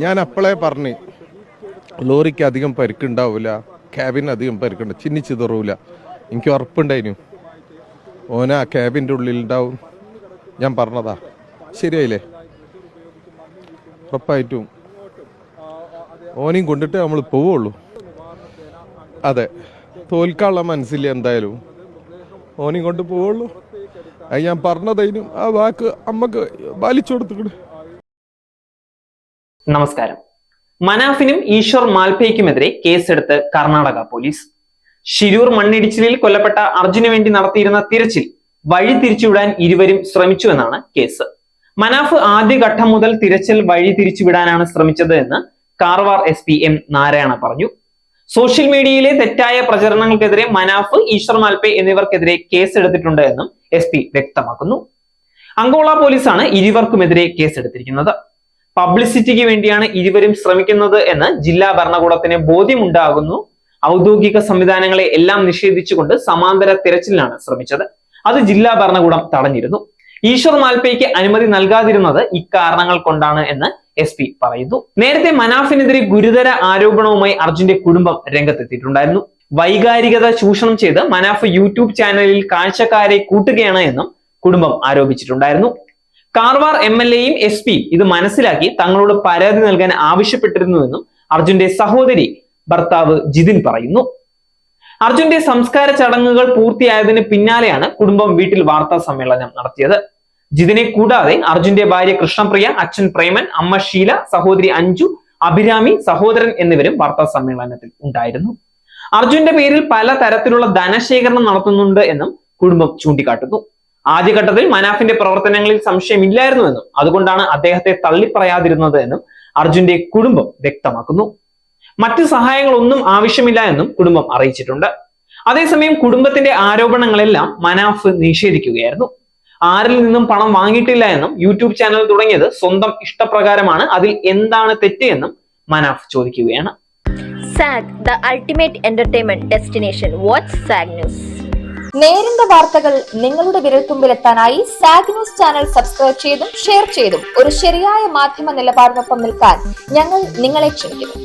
ഞാൻ അപ്പോഴേ പറഞ്ഞു ലോറിക്ക് അധികം പരിക്കുണ്ടാവില്ല, ക്യാബിന് അധികം പരിക്കുണ്ട്, ചിന്നിച്ചിതറൂല. എനിക്ക് ഉറപ്പുണ്ടായിരുന്നു ഓന ആ ക്യാബിൻ്റെ ഉള്ളിലുണ്ടാവും. ഞാൻ പറഞ്ഞതാ, ശരിയായില്ലേ? ഉറപ്പായിട്ടും ഓനെയും കൊണ്ടിട്ട് നമ്മൾ പോവുള്ളൂ. അതെ, തോൽക്കാനുള്ള മനസ്സില്ല എന്തായാലും, ഓനെയും കൊണ്ട് പോവുള്ളൂ. അത് ഞാൻ പറഞ്ഞതായിരുന്നു, ആ വാക്ക് അമ്മക്ക് പാലിച്ചു കൊടുത്തിട്ട്. നമസ്കാരം. മനാഫിനും ഈശ്വർ മാൽപേക്കുമെതിരെ കേസെടുത്ത് കർണാടക പോലീസ്. ശിരൂർ മണ്ണിടിച്ചിലിൽ കൊല്ലപ്പെട്ട അർജുന് വേണ്ടി നടത്തിയിരുന്ന തിരച്ചിൽ വഴി തിരിച്ചുവിടാൻ ഇരുവരും ശ്രമിച്ചുവെന്നാണ് കേസ്. മനാഫ് ആദ്യഘട്ടം മുതൽ തിരച്ചിൽ വഴി തിരിച്ചുവിടാനാണ് ശ്രമിച്ചത് എന്ന് കാർവാർ SP M നാരായണ പറഞ്ഞു. സോഷ്യൽ മീഡിയയിലെ തെറ്റായ പ്രചരണങ്ങൾക്കെതിരെ മനാഫ്, ഈശ്വർ മാൽപേ എന്നിവർക്കെതിരെ കേസെടുത്തിട്ടുണ്ട് എന്നും SP വ്യക്തമാക്കുന്നു. അങ്കോള പോലീസാണ് ഇരുവർക്കുമെതിരെ കേസെടുത്തിരിക്കുന്നത്. പബ്ലിസിറ്റിക്ക് വേണ്ടിയാണ് ഇരുവരും ശ്രമിക്കുന്നത് എന്ന് ജില്ലാ ഭരണകൂടത്തിന് ബോധ്യമുണ്ടാകുന്നു. ഔദ്യോഗിക സംവിധാനങ്ങളെ എല്ലാം നിഷേധിച്ചുകൊണ്ട് സമാന്തര തിരച്ചിലിനാണ് ശ്രമിച്ചത്. അത് ജില്ലാ ഭരണകൂടം തടഞ്ഞിരുന്നു. ഈശ്വർ മാൽപേക്ക് അനുമതി നൽകാതിരുന്നത് ഇക്കാരണങ്ങൾ കൊണ്ടാണ് എന്ന് SP പറയുന്നു. നേരത്തെ മനാഫിനെതിരെ ഗുരുതര ആരോപണവുമായി അർജുന്റെ കുടുംബം രംഗത്തെത്തിയിട്ടുണ്ടായിരുന്നു. വൈകാരികത ചൂഷണം ചെയ്ത് മനാഫ് യൂട്യൂബ് ചാനലിൽ കാഴ്ചക്കാരെ കൂട്ടുകയാണ് എന്നും കുടുംബം ആരോപിച്ചിട്ടുണ്ടായിരുന്നു. കാർവാർ MLAയും SP ഇത് മനസ്സിലാക്കി തങ്ങളോട് പരാതി നൽകാൻ ആവശ്യപ്പെട്ടിരുന്നുവെന്നും അർജുന്റെ സഹോദരി ഭർത്താവ് ജിതിൻ പറയുന്നു. അർജുന്റെ സംസ്കാര ചടങ്ങുകൾ പൂർത്തിയായതിന് പിന്നാലെയാണ് കുടുംബം വീട്ടിൽ വാർത്താ സമ്മേളനം നടത്തിയത്. ജിതിനെ കൂടാതെ അർജുന്റെ ഭാര്യ കൃഷ്ണപ്രിയ, അച്ഛൻ പ്രേമൻ, അമ്മ ഷീല, സഹോദരി അഞ്ജു, അഭിരാമി, സഹോദരൻ എന്നിവരും വാർത്താ സമ്മേളനത്തിൽ ഉണ്ടായിരുന്നു. അർജുന്റെ പേരിൽ പല തരത്തിലുള്ള ധനശേഖരണം നടത്തുന്നുണ്ട് എന്നും കുടുംബം ചൂണ്ടിക്കാട്ടുന്നു. ആദ്യഘട്ടത്തിൽ മനാഫിന്റെ പ്രവർത്തനങ്ങളിൽ സംശയമില്ലായിരുന്നുവെന്നും അതുകൊണ്ടാണ് അദ്ദേഹത്തെ തള്ളിപ്പറയാതിരുന്നത് എന്നും അർജുന്റെ കുടുംബം വ്യക്തമാക്കുന്നു. മറ്റു സഹായങ്ങളൊന്നും ആവശ്യമില്ല എന്നും കുടുംബം അറിയിച്ചിട്ടുണ്ട്. അതേസമയം കുടുംബത്തിന്റെ ആരോപണങ്ങളെല്ലാം മനാഫ് നിഷേധിക്കുകയായിരുന്നു. ആരിൽ നിന്നും പണം വാങ്ങിയിട്ടില്ല എന്നും യൂട്യൂബ് ചാനൽ തുടങ്ങിയത് സ്വന്തം ഇഷ്ടപ്രകാരമാണ്, അതിൽ എന്താണ് തെറ്റ് എന്നും മനാഫ് ചോദിക്കുകയാണ്. SAG, the ultimate entertainment destination. Watch SAG News. നേരിന്റെ വാർത്തകൾ നിങ്ങളുടെ വിരൽത്തുമ്പിലെത്താനായി സാഗ് ന്യൂസ് ചാനൽ സബ്സ്ക്രൈബ് ചെയ്തും ഷെയർ ചെയ്തും ഒരു ശരിയായ മാധ്യമ നിലപാടിനൊപ്പം നിൽക്കാൻ ഞങ്ങൾ നിങ്ങളെ ക്ഷണിക്കുന്നു.